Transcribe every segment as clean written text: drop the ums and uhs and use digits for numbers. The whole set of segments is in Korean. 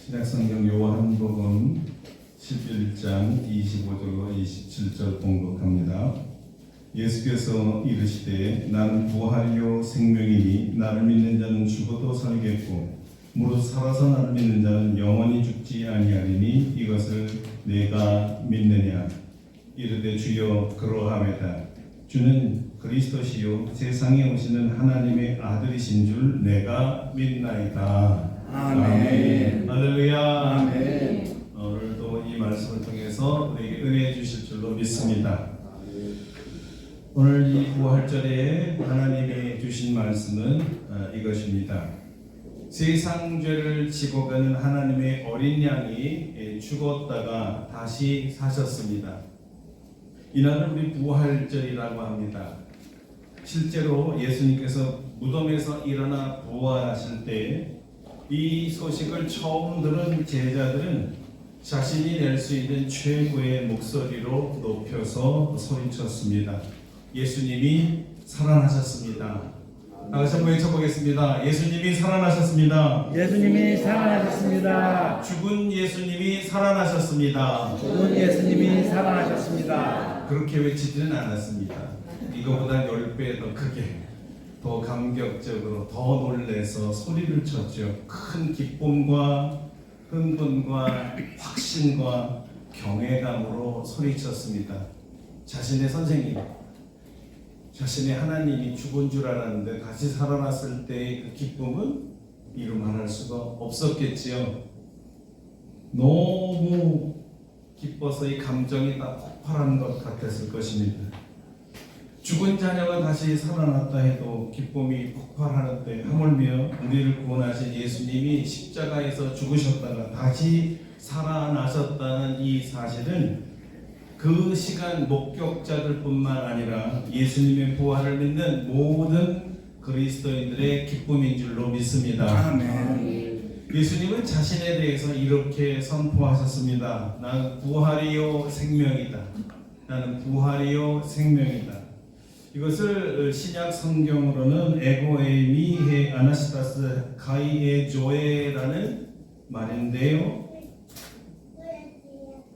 신약성경 요한복음 11장 25절로 27절 봉독합니다. 예수께서 이르시되 나는 부활이요 생명이니 나를 믿는 자는 죽어도 살겠고 무릇 살아서 나를 믿는 자는 영원히 죽지 아니하리니 이것을 내가 믿느냐. 이르되 주여 그러하매다. 주는 그리스도시요 세상에 오시는 하나님의 아들이신 줄 내가 믿나이다. 아멘. 할렐루야. 아멘. 오늘도 이 말씀을 통해서 우리에게 은혜 주실 줄로 믿습니다. 오늘 이 부활절에 하나님이 주신 말씀은 이것입니다. 세상 죄를 지고 가는 하나님의 어린 양이 죽었다가 다시 사셨습니다. 이날은 우리 부활절이라고 합니다. 실제로 예수님께서 무덤에서 일어나 부활하실 때 이 소식을 처음 들은 제자들은 자신이 낼 수 있는 최고의 목소리로 높여서 소리쳤습니다. 예수님이 살아나셨습니다. 다시 한번 외쳐보겠습니다. 예수님이 살아나셨습니다. 예수님이 살아나셨습니다. 죽은 예수님이 살아나셨습니다. 죽은 예수님이 살아나셨습니다. 그렇게 외치지는 않았습니다. 이거보다 10배 더 크게, 더 감격적으로, 더 놀래서 소리를 쳤죠. 큰 기쁨과 흥분과 확신과 경외감으로 소리쳤습니다. 자신의 선생님, 자신의 하나님이 죽은 줄 알았는데 다시 살아났을 때의 그 기쁨은 이루 말할 수가 없었겠지요. 너무 기뻐서 이 감정이 다 폭발한 것 같았을 것입니다. 죽은 자녀가 다시 살아났다 해도 기쁨이 폭발하는데 하물며 우리를 구원하신 예수님이 십자가에서 죽으셨다가 다시 살아나셨다는 이 사실은 그 시간 목격자들 뿐만 아니라 예수님의 부활을 믿는 모든 그리스도인들의 기쁨인 줄로 믿습니다. 아멘. 예수님은 자신에 대해서 이렇게 선포하셨습니다. 나는 부활이요 생명이다. 나는 부활이요 생명이다. 이것을 신약 성경으로는 에고에미 헤 아나스타스 가이에 조에라는 말인데요.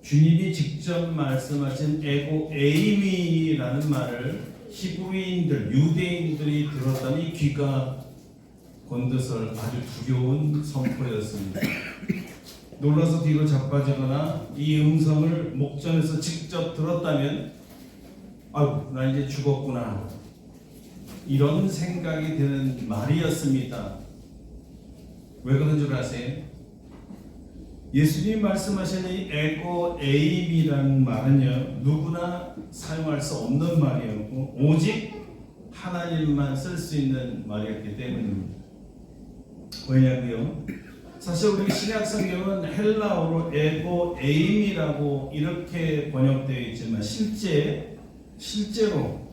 주님이 직접 말씀하신 에고에이미라는 말을 히브리인들, 유대인들이 들었더니 귀가 곤두설 아주 두려운 선포였습니다. 놀라서 뒤로 자빠지거나 이 음성을 목전에서 직접 들었다면 아유, 나 이제 죽었구나, 이런 생각이 드는 말이었습니다. 왜 그런 줄 아세요? 예수님이 말씀하신 이 에고에임이라는 말은요, 누구나 사용할 수 없는 말이었고 오직 하나님만 쓸 수 있는 말이었기 때문입니다. 왜냐고요? 사실 우리 신약 성경은 헬라어로 에고에임이라고 이렇게 번역되어 있지만 실제로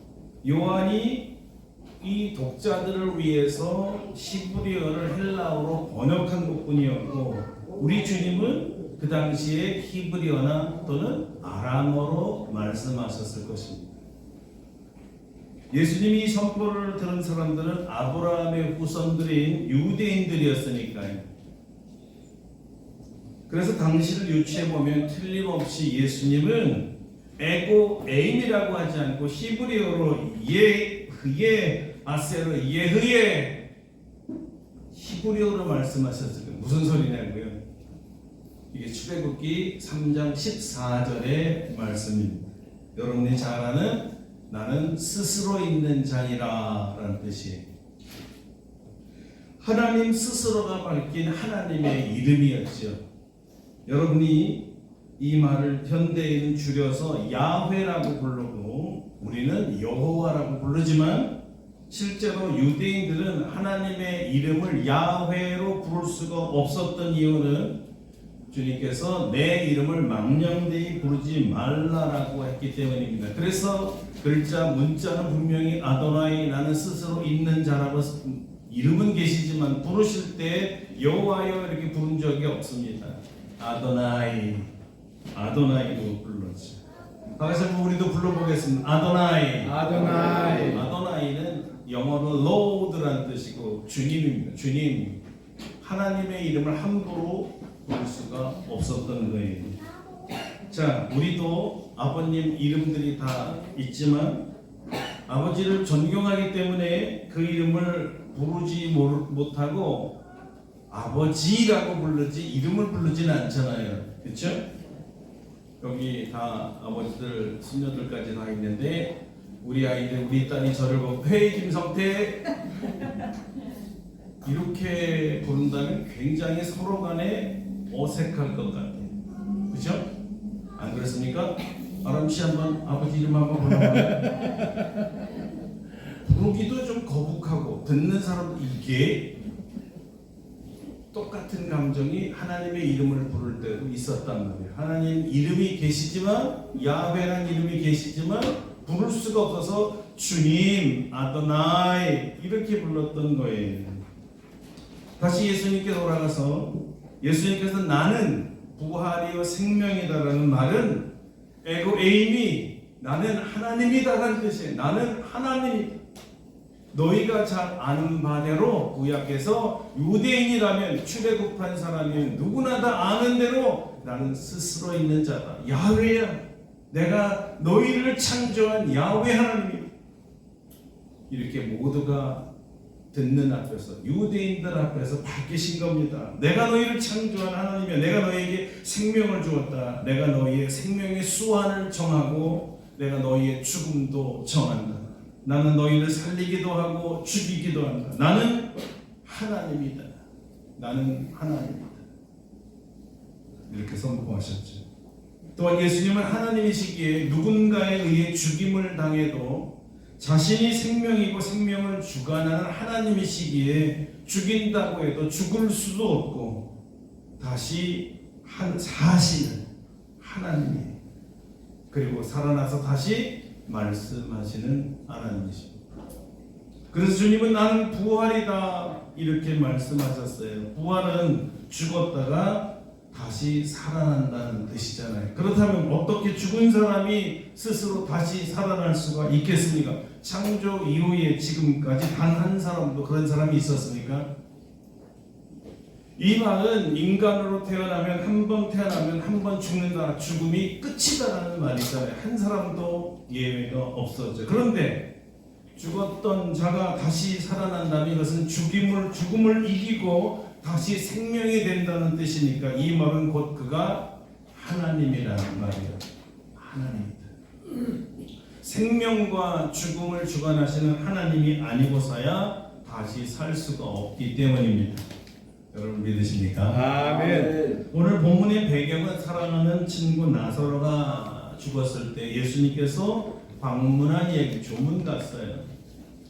요한이 이 독자들을 위해서 히브리어를 헬라어로 번역한 것뿐이었고 우리 주님은 그 당시에 히브리어나 또는 아람어로 말씀하셨을 것입니다. 예수님이 이 선포를 들은 사람들은 아브라함의 후손들인 유대인들이었으니까요. 그래서 당시를 유추해보면 틀림없이 예수님은 에고에임이라고 하지 않고 히브리어로 예흐예 아세로 예흐예 히브리어로 말씀하셨을 거예요. 무슨 소리냐고요? 이게 출애굽기 3장 14절의 말씀입니다. 여러분이 잘 아는 나는 스스로 있는 자니라 라는 뜻이에요. 하나님 스스로가 밝힌 하나님의 이름이었죠. 여러분이 이 말을 현대에는 줄여서 야훼라고 부르고 우리는 여호와라고 부르지만 실제로 유대인들은 하나님의 이름을 야훼로 부를 수가 없었던 이유는 주님께서 내 이름을 망령되이 부르지 말라라고 했기 때문입니다. 그래서 글자 문자는 분명히 아도나이 나는 스스로 있는 자라고 이름은 계시지만 부르실 때 여호와여 이렇게 부른 적이 없습니다. 아도나이로 불렀죠. 다시 한번 우리도 불러보겠습니다. 아도나이. 아도나이. 아도나이는 영어로 Lord란 뜻이고 주님입니다. 주님. 하나님의 이름을 함부로 부를 수가 없었던 거예요. 자, 우리도 아버님 이름들이 다 있지만 아버지를 존경하기 때문에 그 이름을 부르지 못하고 아버지라고 부르지 이름을 부르지는 않잖아요. 그렇죠? 여기 다 아버지들, 손녀들까지 다 있는데 우리 아이들, 우리 딸이 저를 보고 헤이 김성태 이렇게 부른다면 굉장히 서로 간에 어색할 것 같아요. 그렇죠? 안 그렇습니까? 아람씨 한번 아버지 이름 한번 불러봐요. 부르기도 좀 거북하고 듣는 사람도 이게 똑같은 감정이 하나님의 이름을 부를 때도 있었단 말이에요. 하나님 이름이 계시지만 야훼라는 이름이 계시지만 부를 수가 없어서 주님, 아도나이 이렇게 불렀던 거예요. 다시 예수님께 돌아가서 예수님께서 나는 부활이요 생명이다라는 말은 에고 에이미 나는 하나님이다라는 뜻이에요. 나는 하나님이다. 너희가 잘 아는 바대로 구약에서 유대인이라면 출애굽한 사람이 누구나 다 아는 대로 나는 스스로 있는 자다. 야훼야. 내가 너희를 창조한 야훼 하나님이다. 이렇게 모두가 듣는 앞에서 유대인들 앞에서 밝히신 겁니다. 내가 너희를 창조한 하나님이야. 내가 너희에게 생명을 주었다. 내가 너희의 생명의 수완을 정하고 내가 너희의 죽음도 정한다. 나는 너희를 살리기도 하고 죽이기도 한다. 나는 하나님이다. 나는 하나님이다. 이렇게 선포하셨죠. 또한 예수님은 하나님이시기에 누군가에 의해 죽임을 당해도 자신이 생명이고 생명을 주관하는 하나님이시기에 죽인다고 해도 죽을 수도 없고 다시 사시는 하나님이에요. 그리고 살아나서 다시 말씀하시는 하나님이십니다. 그래서 주님은 나는 부활이다 이렇게 말씀하셨어요. 부활은 죽었다가 다시 살아난다는 뜻이잖아요. 그렇다면 어떻게 죽은 사람이 스스로 다시 살아날 수가 있겠습니까? 창조 이후에 지금까지 단 한 사람도 그런 사람이 있었습니까? 이 말은 인간으로 태어나면 한 번 죽는다. 죽음이 끝이다라는 말이잖아요. 한 사람도 예외가 없었죠. 그런데 죽었던 자가 다시 살아난다면 이것은 죽음을 이기고 다시 생명이 된다는 뜻이니까 이 말은 곧 그가 하나님이라는 말이에요. 하나님이다. 생명과 죽음을 주관하시는 하나님이 아니고서야 다시 살 수가 없기 때문입니다. 여러분 믿으십니까? 아멘. 오늘 본문의 배경은 사랑하는 친구 나사로가 죽었을 때 예수님께서 방문한 얘기, 조문 갔어요.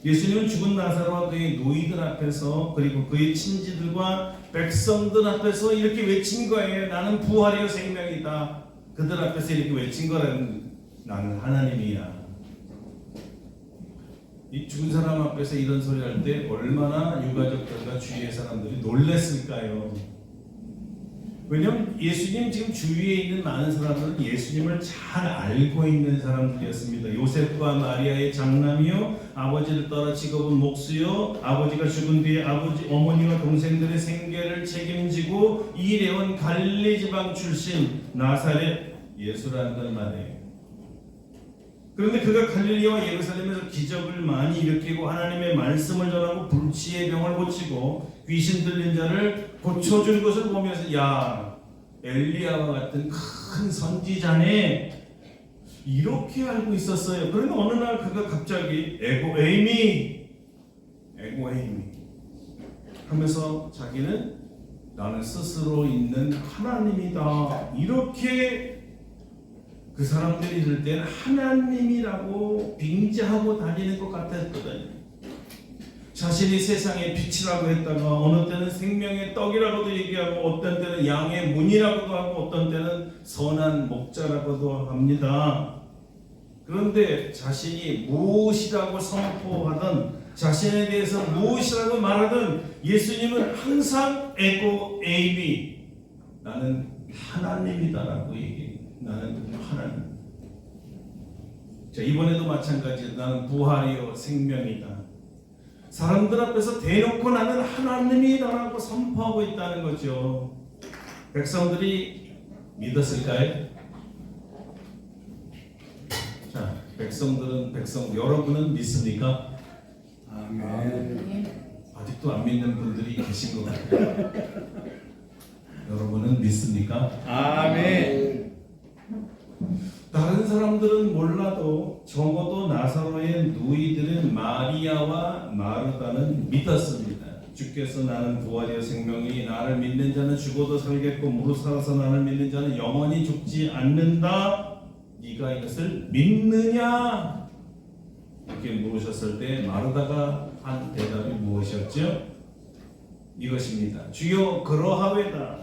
예수님은 죽은 나사로와 그의 노이들 앞에서 그리고 그의 친지들과 백성들 앞에서 이렇게 외친 거예요. 나는 부활이요 생명이다. 그들 앞에서 이렇게 외친 거라는 나는 하나님이야. 이 죽은 사람 앞에서 이런 소리 할 때 얼마나 유가족들과 주위의 사람들이 놀랬을까요? 왜냐하면 예수님 지금 주위에 있는 많은 사람들은 예수님을 잘 알고 있는 사람들이었습니다. 요셉과 마리아의 장남이요, 아버지를 떠나 직업은 목수요, 아버지가 죽은 뒤에 어머니와 동생들의 생계를 책임지고 일해온 갈릴리 지방 출신 나사렛 예수라는 말이에요. 그런데 그가 갈릴리와 예루살렘에서 기적을 많이 일으키고 하나님의 말씀을 전하고 불치의 병을 고치고 귀신 들린 자를 고쳐준 것을 보면서 야, 엘리야와 같은 큰 선지자네 이렇게 알고 있었어요. 그런데 어느 날 그가 갑자기 에고에이미 하면서 자기는 나는 스스로 있는 하나님이다 이렇게 그 사람들이 들을 때는 하나님이라고 빙자하고 다니는 것 같았거든요. 자신이 세상의 빛이라고 했다가 어느 때는 생명의 떡이라고도 얘기하고 어떤 때는 양의 문이라고도 하고 어떤 때는 선한 목자라고도 합니다. 그런데 자신이 무엇이라고 선포하든 자신에 대해서 무엇이라고 말하든 예수님은 항상 에고에이미 나는 하나님이다라고 얘기해요. 나는 하나님. 자, 이번에도 마찬가지로 나는 부활이요 생명이다. 사람들 앞에서 대놓고 나는 하나님이라고 선포하고 있다는 거죠. 백성들이 믿었을까요? 자, 여러분은 믿습니까? 아멘. 아직도 안 믿는 분들이 계신 것 같아요. 여러분은 믿습니까? 아멘. 다른 사람들은 몰라도 적어도 나사로의 누이들은 마리아와 마르다는 믿었습니다. 주께서 나는 부활이요 생명이 나를 믿는 자는 죽어도 살겠고 무릇 살아서 나를 믿는 자는 영원히 죽지 않는다. 네가 이것을 믿느냐? 이렇게 물으셨을 때 마르다가 한 대답이 무엇이었죠? 이것입니다. 주여 그러하외다.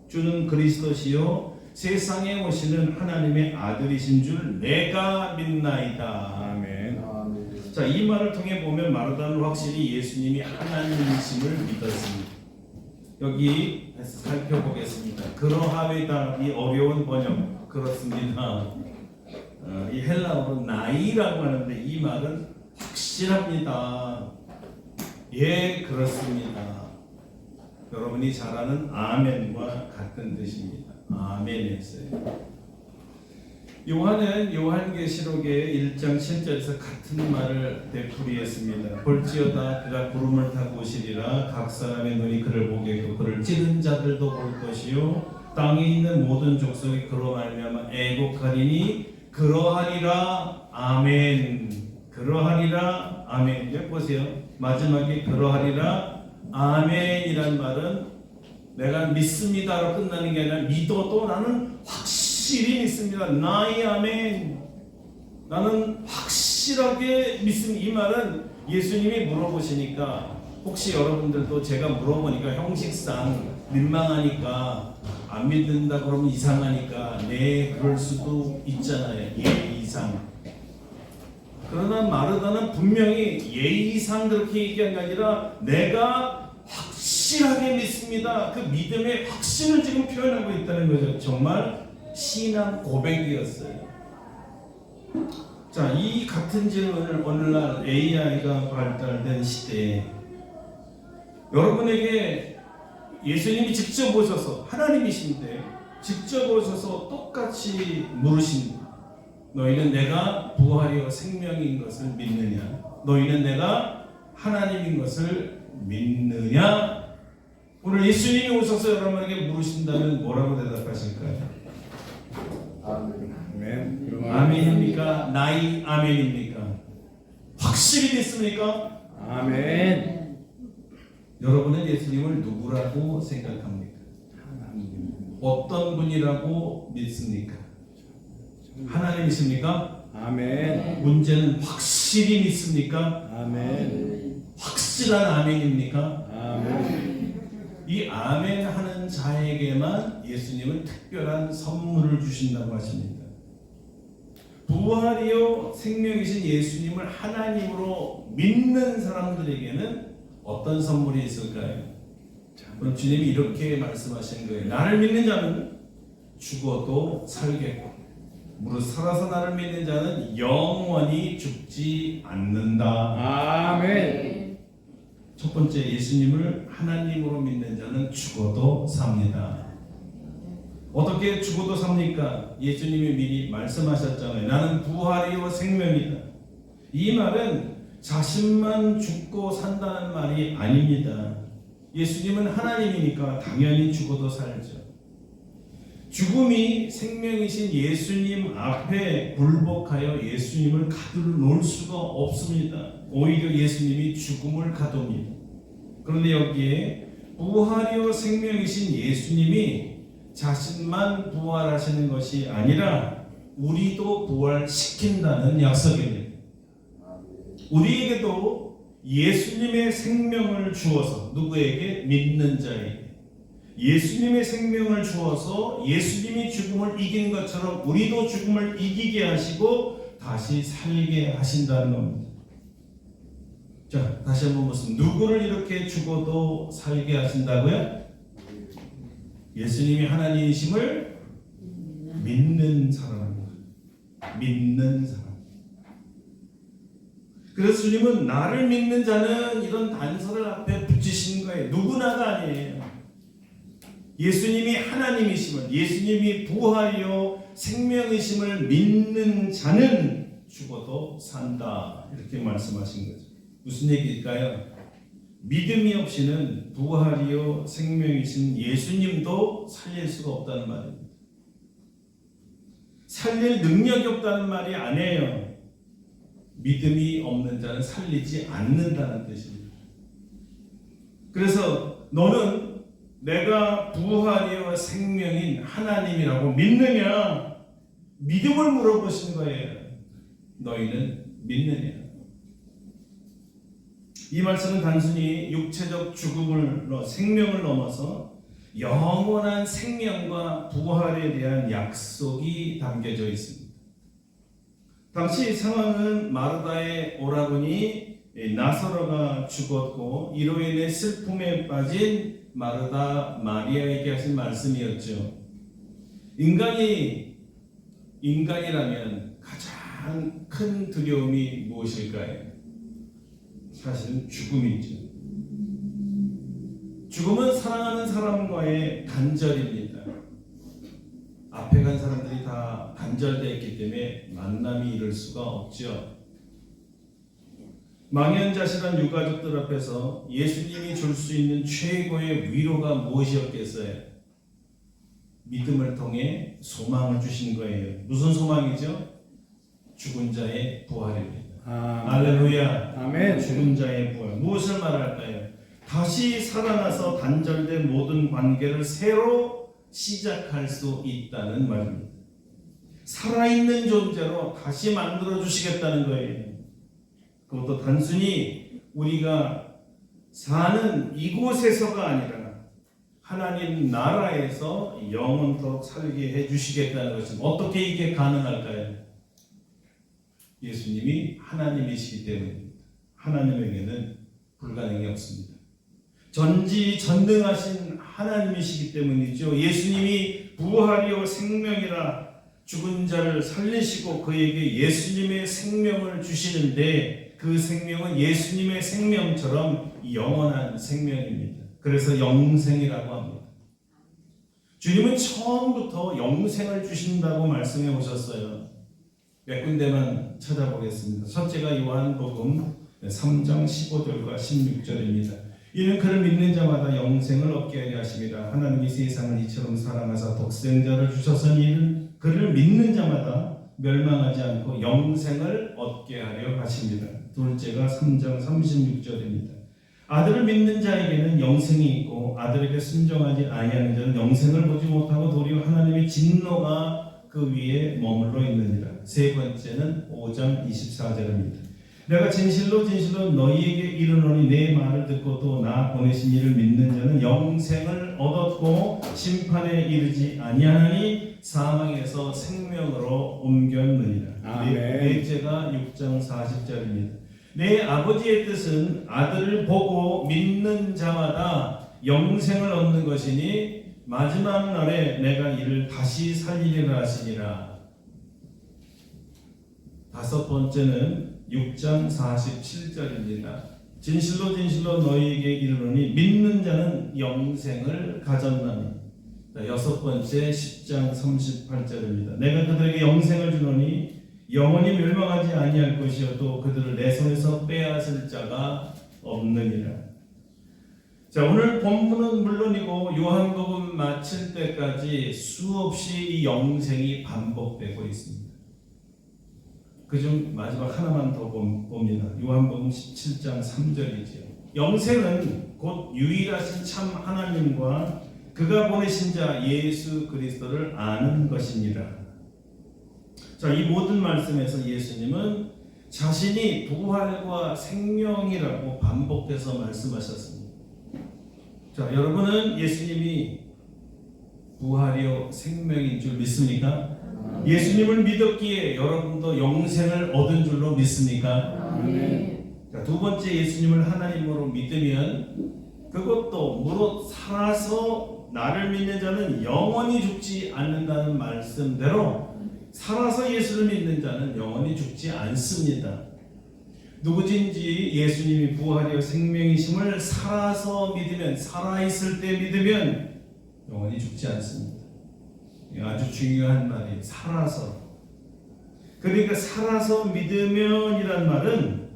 주는 그리스도시요 세상에 오시는 하나님의 아들이신 줄 내가 믿나이다. 아멘. 자, 이 말을 통해 보면 마르다는 확실히 예수님이 하나님이심을 믿었습니다. 여기 살펴보겠습니다. 그러하외다, 이 어려운 번역 그렇습니다. 이 헬라어로 나이라고 하는데 이 말은 확실합니다. 예, 그렇습니다. 여러분이 잘 아는 아멘과 같은 뜻입니다. 아멘이었어요. 요한은 요한계시록의 1장 7절에서 같은 말을 되풀이했습니다. 볼지어다 그가 구름을 타고 오시리라. 각 사람의 눈이 그를 보겠고 그를 찌른 자들도 볼 것이요 땅에 있는 모든 족속이 그로 말미암아 애곡하리니 그러하리라. 아멘. 그러하리라. 아멘. 이제 보세요. 마지막에 그러하리라. 아멘이란 말은 내가 믿습니다로 끝나는 게 아니라 믿어도 나는 확실히 믿습니다. 나의 아멘. 나는 확실하게 믿습니다. 이 말은 예수님이 물어보시니까 혹시 여러분들도 제가 물어보니까 형식상 민망하니까 안 믿는다 그러면 이상하니까 네 그럴 수도 있잖아요. 예의상. 그러나 마르다는 분명히 예의상 그렇게 얘기한 게 아니라 내가 확실하게 믿습니다. 그 믿음의 확신을 지금 표현하고 있다는 거죠. 정말 신앙 고백이었어요. 자, 이 같은 질문을 오늘날 AI가 발달된 시대에 여러분에게 예수님이 직접 오셔서 하나님이신데 직접 오셔서 똑같이 물으십니다. 너희는 내가 부활이요 생명인 것을 믿느냐? 너희는 내가 하나님인 것을 믿느냐? 오늘 예수님이 오셔서 여러분에게 물으신다면 뭐라고 대답하실까요? 아멘. 아멘입니까? 나이 아멘입니까? 확실히 믿습니까? 아멘. 여러분은 예수님을 누구라고 생각합니까? 어떤 분이라고 믿습니까? 하나님이십니까? 아멘. 문제는 확실히 믿습니까? 아멘. 확실한 아멘입니까? 아멘. 이 아멘 하는 자에게만 예수님은 특별한 선물을 주신다고 하십니다. 부활이요 생명이신 예수님을 하나님으로 믿는 사람들에게는 어떤 선물이 있을까요? 그럼 주님이 이렇게 말씀하시는 거예요. 나를 믿는 자는 죽어도 살겠고 무릇 살아서 나를 믿는 자는 영원히 죽지 않는다. 아멘. 첫 번째, 예수님을 하나님으로 믿는 자는 죽어도 삽니다. 어떻게 죽어도 삽니까? 예수님이 미리 말씀하셨잖아요. 나는 부활이요 생명이다. 이 말은 자신만 죽고 산다는 말이 아닙니다. 예수님은 하나님이니까 당연히 죽어도 살죠. 죽음이 생명이신 예수님 앞에 굴복하여 예수님을 가두놓을 수가 없습니다. 오히려 예수님이 죽음을 가둡니다. 그런데 여기에 부활이요 생명이신 예수님이 자신만 부활하시는 것이 아니라 우리도 부활시킨다는 약속입니다. 우리에게도 예수님의 생명을 주어서 누구에게? 믿는 자에게 예수님의 생명을 주어서 예수님이 죽음을 이긴 것처럼 우리도 죽음을 이기게 하시고 다시 살게 하신다는 겁니다. 자, 다시 한번 묻습니다. 누구를 이렇게 죽어도 살게 하신다고요? 예수님이 하나님이심을 믿는 사람입니다. 믿는 사람. 그래서 주님은 나를 믿는 자는 이런 단서를 앞에 붙이신 거예요. 누구나가 아니에요. 예수님이 하나님이심을, 예수님이 부활이요 생명이심을 믿는 자는 죽어도 산다. 이렇게 말씀하신 거죠. 무슨 얘기일까요? 믿음이 없이는 부활이요 생명이신 예수님도 살릴 수가 없다는 말입니다. 살릴 능력이 없다는 말이 아니에요. 믿음이 없는 자는 살리지 않는다는 뜻입니다. 그래서 너는 내가 부활이요 생명인 하나님이라고 믿느냐? 믿음을 물어보신 거예요. 너희는 믿느냐? 이 말씀은 단순히 육체적 생명을 넘어서 영원한 생명과 부활에 대한 약속이 담겨져 있습니다. 당시 상황은 마르다의 오라버니 나사로가 죽었고 이로 인해 슬픔에 빠진 마르다 마리아에게 하신 말씀이었죠. 인간이라면 가장 큰 두려움이 무엇일까요? 사실은 죽음이죠. 죽음은 사랑하는 사람과의 단절입니다. 앞에 간 사람들이 다 단절되어 있기 때문에 만남이 이룰 수가 없죠. 망연자실한 유가족들 앞에서 예수님이 줄 수 있는 최고의 위로가 무엇이었겠어요? 믿음을 통해 소망을 주신 거예요. 무슨 소망이죠? 죽은 자의 부활입니다. 할렐루야. 아멘. 죽은 자의 부활. 무엇을 말할까요? 다시 살아나서 단절된 모든 관계를 새로 시작할 수 있다는 말입니다. 살아있는 존재로 다시 만들어 주시겠다는 거예요. 그것도 단순히 우리가 사는 이곳에서가 아니라 하나님 나라에서 영원토록 살게 해주시겠다는 것입니다. 어떻게 이게 가능할까요? 예수님이 하나님이시기 때문입니다. 하나님에게는 불가능이 없습니다. 전지전능하신 하나님이시기 때문이죠. 예수님이 부활이요 생명이라 죽은 자를 살리시고 그에게 예수님의 생명을 주시는데 그 생명은 예수님의 생명처럼 영원한 생명입니다. 그래서 영생이라고 합니다. 주님은 처음부터 영생을 주신다고 말씀해 오셨어요. 몇 군데만 찾아보겠습니다. 첫째가 요한복음 3장 15절과 16절입니다. 이는 그를 믿는 자마다 영생을 얻게 하려 하십니다. 하나님이 세상을 이처럼 사랑하사 독생자를 주셨으니 이는 그를 믿는 자마다 멸망하지 않고 영생을 얻게 하려 하십니다. 둘째가 3장 36절입니다. 아들을 믿는 자에게는 영생이 있고 아들에게 순종하지 아니하는 자는 영생을 보지 못하고 도리어 하나님의 진노가 그 위에 머물러 있느니라. 세 번째는 5장 24절입니다. 내가 진실로 너희에게 이르노니 내 말을 듣고 또 나 보내신 이를 믿는 자는 영생을 얻었고 심판에 이르지 아니하나니 사망에서 생명으로 옮겼느니라. 아멘. 넷째가 6장 40절입니다. 내 아버지의 뜻은 아들을 보고 믿는 자마다 영생을 얻는 것이니 마지막 날에 내가 이를 다시 살리리라 하시니라. 다섯 번째는 6장 47절입니다. 진실로 너희에게 이르노니 믿는 자는 영생을 가졌나니. 여섯 번째 10장 38절입니다. 내가 그들에게 영생을 주노니 영원히 멸망하지 아니할 것이요 또 그들을 내 손에서 빼앗을 자가 없느니라. 자, 오늘 본문은 물론이고 요한복음 마칠 때까지 수없이 이 영생이 반복되고 있습니다. 그중 마지막 하나만 더 봅니다. 요한복음 17장 3절이지요. 영생은 곧 유일하신 참 하나님과 그가 보내신 자 예수 그리스도를 아는 것입니다. 자, 이 모든 말씀에서 예수님은 자신이 부활과 생명이라고 반복해서 말씀하셨습니다. 자, 여러분은 예수님이 부활이요 생명인 줄 믿습니까? 예수님을 믿었기에 여러분도 영생을 얻은 줄로 믿습니까? 자, 두 번째 예수님을 하나님으로 믿으면 그것도 무릇 살아서 나를 믿는 자는 영원히 죽지 않는다는 말씀대로 살아서 예수를 믿는 자는 영원히 죽지 않습니다. 누구든지 예수님이 부활이요 생명이심을 살아서 믿으면, 살아있을 때 믿으면 영원히 죽지 않습니다. 아주 중요한 말이에요. 살아서. 그러니까 살아서 믿으면이란 말은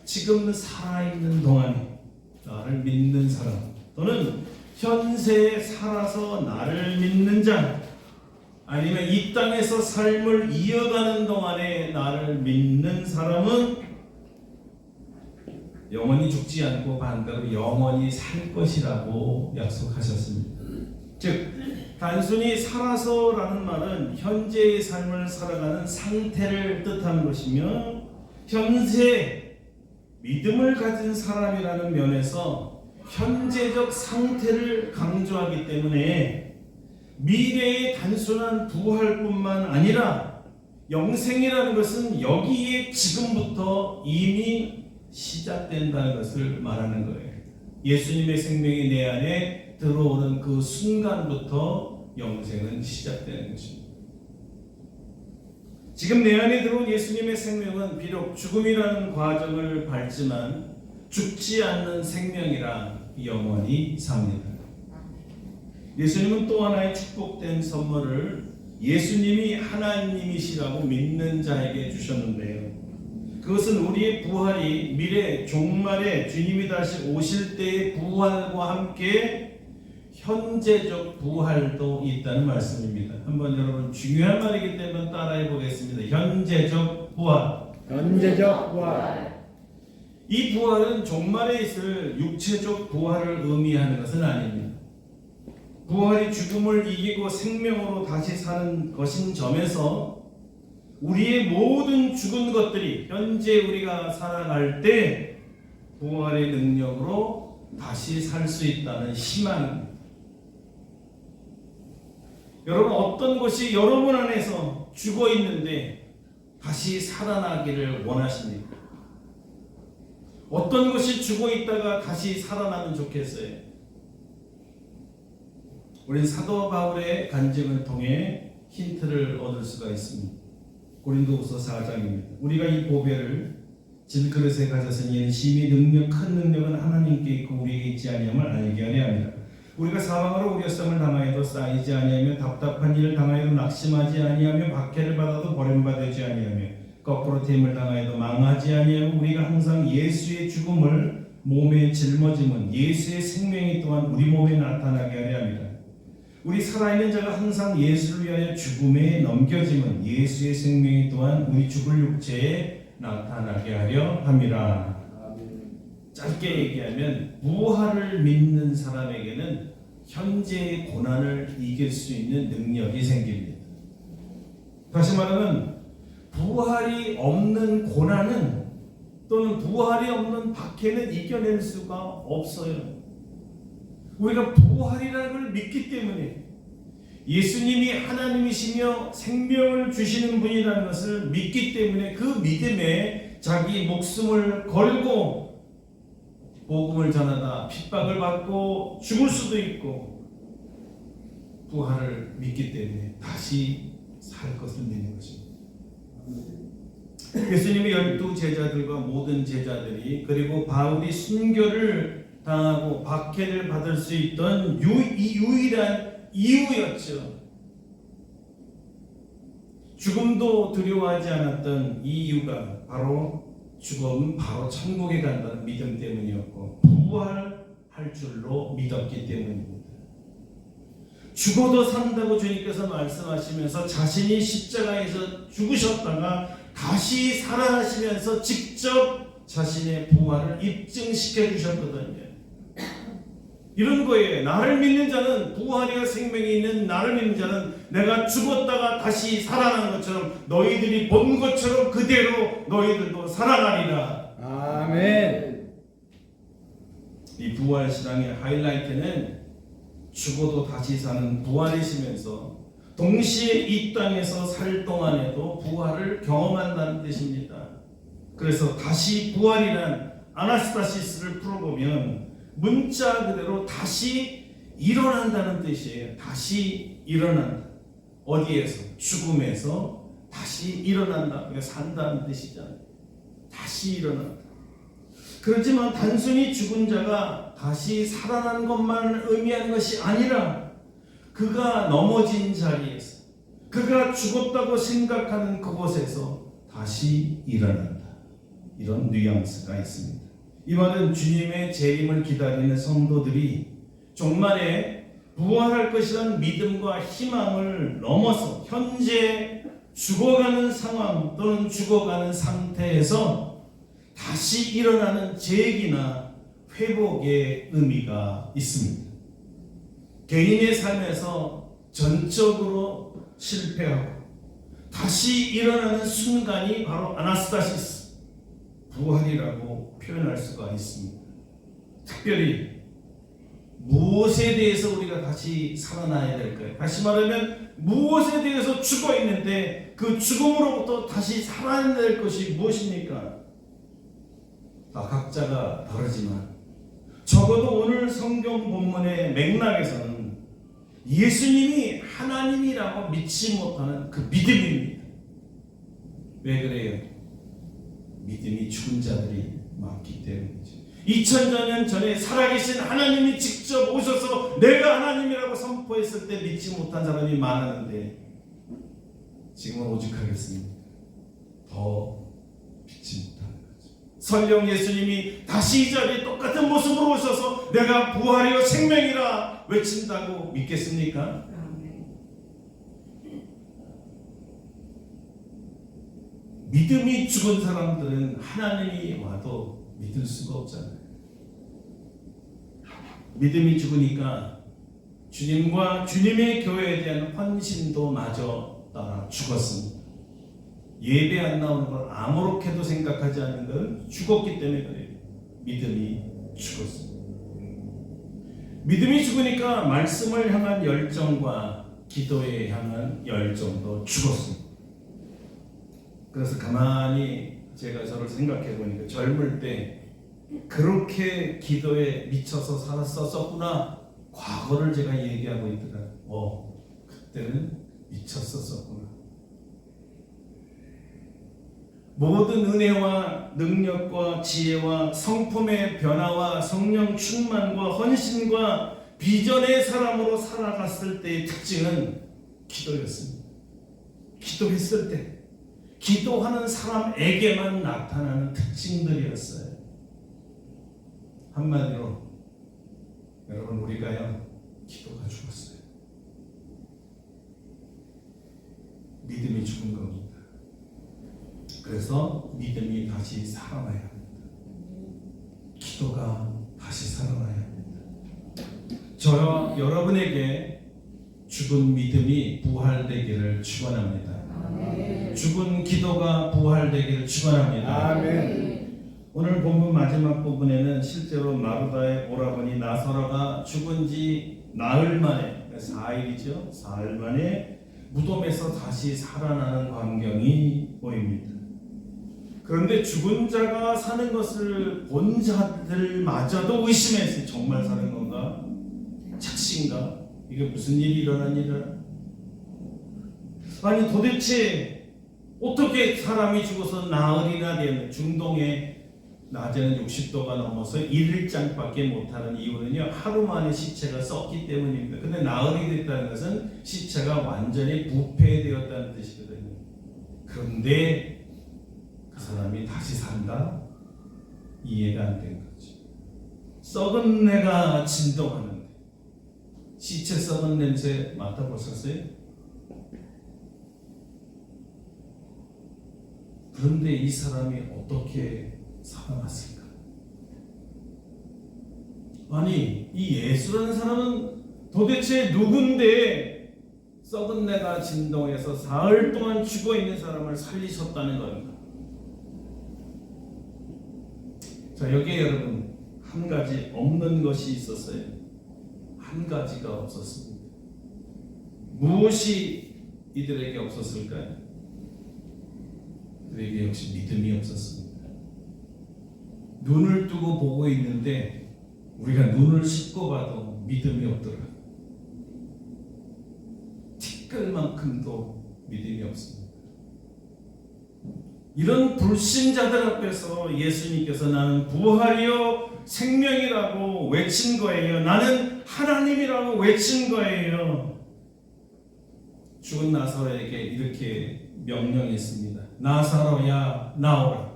지금 살아있는 동안에 나를 믿는 사람, 또는 현세에 살아서 나를 믿는 자, 아니면 이 땅에서 삶을 이어가는 동안에 나를 믿는 사람은 영원히 죽지 않고 반대로 영원히 살 것이라고 약속하셨습니다. 즉 단순히 살아서라는 말은 현재의 삶을 살아가는 상태를 뜻하는 것이며, 현재 믿음을 가진 사람이라는 면에서 현재적 상태를 강조하기 때문에 미래의 단순한 부활뿐만 아니라 영생이라는 것은 여기에 지금부터 이미 시작된다는 것을 말하는 거예요. 예수님의 생명이 내 안에 들어오는 그 순간부터 영생은 시작되는 것입니다. 지금 내 안에 들어온 예수님의 생명은 비록 죽음이라는 과정을 밟지만 죽지 않는 생명이라 영원히 삽니다. 예수님은 또 하나의 축복된 선물을 예수님이 하나님이시라고 믿는 자에게 주셨는데요. 그것은 우리의 부활이 미래 종말에 주님이 다시 오실 때의 부활과 함께 현재적 부활도 있다는 말씀입니다. 한번 여러분 중요한 말이기 때문에 따라해 보겠습니다. 현재적 부활. 현재적 부활. 이 부활은 종말에 있을 육체적 부활을 의미하는 것은 아닙니다. 부활이 죽음을 이기고 생명으로 다시 사는 것인 점에서 우리의 모든 죽은 것들이 현재 우리가 살아갈 때 부활의 능력으로 다시 살 수 있다는 희망입니다. 여러분, 어떤 것이 여러분 안에서 죽어 있는데 다시 살아나기를 원하십니까? 어떤 것이 죽어 있다가 다시 살아나면 좋겠어요? 우리는 사도 바울의 간증을 통해 힌트를 얻을 수가 있습니다. 고린도후서 4장입니다. 우리가 이 보배를 질그릇에 가졌으니 이는 심히 큰 능력은 하나님께 있고 우리에게 있지 아니함을 알게 하려 함이라. 우리가 사방으로 우려쌈을 당하여도 쌓이지 아니하며 답답한 일을 당하여도 낙심하지 아니하며 박해를 받아도 버림받지 아니하며 거꾸로 됨을 당하여도 망하지 아니하고 우리가 항상 예수의 죽음을 몸에 짊어짐은 예수의 생명이 또한 우리 몸에 나타나게 하려 합니다. 우리 살아있는 자가 항상 예수를 위하여 죽음에 넘겨짐은 예수의 생명이 또한 우리 죽을 육체에 나타나게 하려 함이라. 짧게 얘기하면 부활을 믿는 사람에게는 현재의 고난을 이길 수 있는 능력이 생깁니다. 다시 말하면 부활이 없는 고난은, 또는 부활이 없는 박해는 이겨낼 수가 없어요. 우리가 부활이라는 걸 믿기 때문에, 예수님이 하나님이시며 생명을 주시는 분이라는 것을 믿기 때문에 그 믿음에 자기 목숨을 걸고 복음을 전하다 핍박을 받고 죽을 수도 있고 부활을 믿기 때문에 다시 살 것을 믿는 것입니다. 예수님이 12제자들과 모든 제자들이, 그리고 바울이 순교를 당하고 박해를 받을 수 있던 유일한 이유였죠. 죽음도 두려워하지 않았던 이유가 바로 죽음은 바로 천국에 간다는 믿음 때문이었고 부활할 줄로 믿었기 때문입니다. 죽어도 산다고 주님께서 말씀하시면서 자신이 십자가에서 죽으셨다가 다시 살아나시면서 직접 자신의 부활을 입증시켜 주셨거든요. 이런 거예요. 나를 믿는 자는, 부활이와 생명이 있는 나를 믿는 자는 내가 죽었다가 다시 살아난 것처럼, 너희들이 본 것처럼 그대로 너희들도 살아나리라. 아멘. 이 부활 신앙의 하이라이트는 죽어도 다시 사는 부활이시면서 동시에 이 땅에서 살 동안에도 부활을 경험한다는 뜻입니다. 그래서 다시 부활이란 아나스타시스를 풀어보면 문자 그대로 다시 일어난다는 뜻이에요. 다시 일어난다. 어디에서? 죽음에서 다시 일어난다. 그러니까 산다는 뜻이잖아요. 다시 일어난다. 그렇지만 단순히 죽은 자가 다시 살아난 것만 의미하는 것이 아니라 그가 넘어진 자리에서 그가 죽었다고 생각하는 그곳에서 다시 일어난다. 이런 뉘앙스가 있습니다. 이 말은 주님의 재림을 기다리는 성도들이 종말에 부활할 것이라는 믿음과 희망을 넘어서 현재 죽어가는 상황 또는 죽어가는 상태에서 다시 일어나는 재기나 회복의 의미가 있습니다. 개인의 삶에서 전적으로 실패하고 다시 일어나는 순간이 바로 아나스타시스, 부활이라고 표현할 수가 있습니다. 특별히 무엇에 대해서 우리가 다시 살아나야 될까요? 다시 말하면 무엇에 대해서 죽어 있는데 그 죽음으로부터 다시 살아나야 될 것이 무엇입니까? 각자가 다르지만 적어도 오늘 성경 본문의 맥락에서는 예수님이 하나님이라고 믿지 못하는 그 믿음입니다. 왜 그래요? 믿음이 죽은 자들이 많기 때문이죠. 2000년 전에 살아계신 하나님이 직접 오셔서 내가 하나님이라고 선포했을 때 믿지 못한 사람이 많았는데 지금은 오죽하겠습니까? 더 믿지 못하는 거죠. 설령 예수님이 다시 이 자리에 똑같은 모습으로 오셔서 내가 부활이요 생명이라 외친다고 믿겠습니까? 믿음이 죽은 사람들은 하나님이 와도 믿을 수가 없잖아요. 믿음이 죽으니까 주님과 주님의 교회에 대한 헌신도 마저 따라 죽었습니다. 예배 안 나오는 걸 아무렇게도 생각하지 않는 건 죽었기 때문에 그래요. 믿음이 죽었습니다. 믿음이 죽으니까 말씀을 향한 열정과 기도에 향한 열정도 죽었습니다. 그래서 가만히 제가 저를 생각해 보니까 젊을 때 그렇게 기도에 미쳐서 살았었구나. 과거를 제가 얘기하고 있더라고요. 그때는 미쳤었구나. 모든 은혜와 능력과 지혜와 성품의 변화와 성령 충만과 헌신과 비전의 사람으로 살아갔을 때의 특징은 기도였습니다. 기도했을 때 기도하는 사람에게만 나타나는 특징들이었어요. 한마디로 여러분 우리가요 기도가 죽었어요. 믿음이 죽은 겁니다. 그래서 믿음이 다시 살아나야 합니다. 기도가 다시 살아나야 합니다. 저와 여러분에게 죽은 믿음이 부활되기를 축원합니다. 죽은 기도가 부활되기를 축원합니다. 아멘. 오늘 본문 마지막 부분에는 실제로 마르다의 오라버니 나사로가 죽은 지 나흘 만에 4일이죠. 4일 만에 무덤에서 다시 살아나는 광경이 보입니다. 그런데 죽은 자가 사는 것을 본 자들마저도 의심했어요. 정말 사는 건가? 착신가? 이게 무슨 일이 일어난 일이라? 아니 도대체 어떻게 사람이 죽어서 나흘이나 되는 중동에 낮에는 60도가 넘어서 1일장밖에 못하는 이유는요 하루 만에 시체가 썩기 때문입니다. 근데 나흘이 됐다는 것은 시체가 완전히 부패되었다는 뜻이거든요. 그런데 그 사람이 다시 산다? 이해가 안 된 거죠. 썩은 내가 진동하는데 시체 썩은 냄새 맡아보셨어요? 그런데 이 사람이 어떻게 살아났을까? 아니 이 예수라는 사람은 도대체 누군데 썩은 내가 진동해서 사흘 동안 죽어있는 사람을 살리셨다는 겁니다. 자 여기에 여러분 한 가지 없는 것이 있었어요. 한 가지가 없었습니다. 무엇이 이들에게 없었을까요? 그에게 역시 믿음이 없었습니다. 눈을 뜨고 보고 있는데 우리가 눈을 씻고 봐도 믿음이 없더라. 티끌만큼도 믿음이 없습니다. 이런 불신자들 앞에서 예수님께서 나는 부활이요 생명이라고 외친 거예요. 나는 하나님이라고 외친 거예요. 죽은 나사로에게 이렇게 명령했습니다. 나사로야 나오라.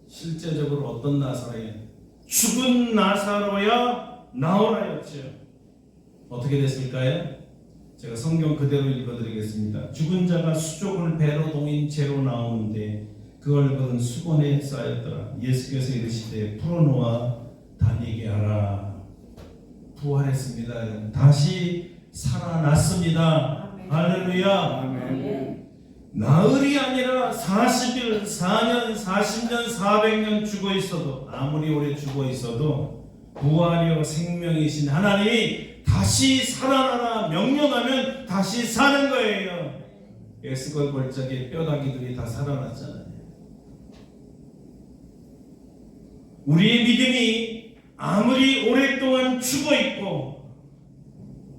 실제적으로 어떤 나사로예요? 죽은 나사로야 나오라였죠. 어떻게 됐을까요? 제가 성경 그대로 읽어드리겠습니다. 죽은 자가 수족을 배로 동인 채로 나오는데 그걸 그은 수건에 쌓였더라. 예수께서 이르시되 풀어놓아 다니게 하라. 부활했습니다. 다시 살아났습니다. 할렐루야. 아멘. 나흘이 아니라 40일, 4년, 40년, 400년 죽어 있어도, 아무리 오래 죽어 있어도 부활이요 생명이신 하나님이 다시 살아나라 명령하면 다시 사는 거예요. 에스겔 골짜기에 뼈다귀들이 다 살아났잖아요. 우리의 믿음이 아무리 오랫동안 죽어 있고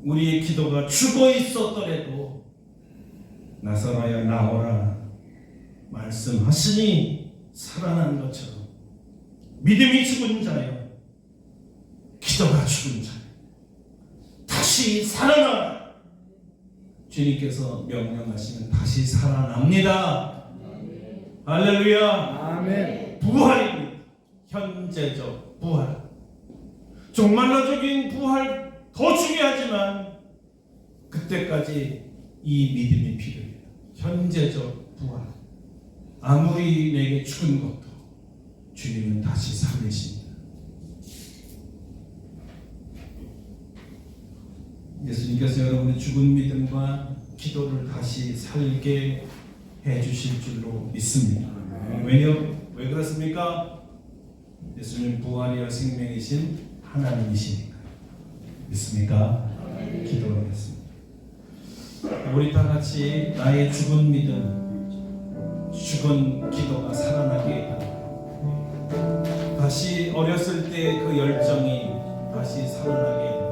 우리의 기도가 죽어 있었더라도 나사로야 나오라 말씀하시니 살아난 것처럼 믿음이 죽은 자요 기도가 죽은 자 다시 살아나 주님께서 명령하시면 다시 살아납니다. 할렐루야. 아멘. 부활입니다. 현재적 부활. 종말론적인 부활 더 중요하지만 그때까지 이 믿음이 필요해요. 현재적 부활. 아무리 내게 죽은 것도 주님은 다시 살리십니다. 예수님께서 여러분의 죽은 믿음과 기도를 다시 살게 해주실 줄로 믿습니다. 왜 그렇습니까? 예수님 부활이여 생명이신 하나님이시니까. 믿습니까? 기도하겠습니다. 우리 다 같이 나의 죽은 믿음, 죽은 기도가 살아나게 해달라. 다시 어렸을 때 그 열정이 다시 살아나게 해달라.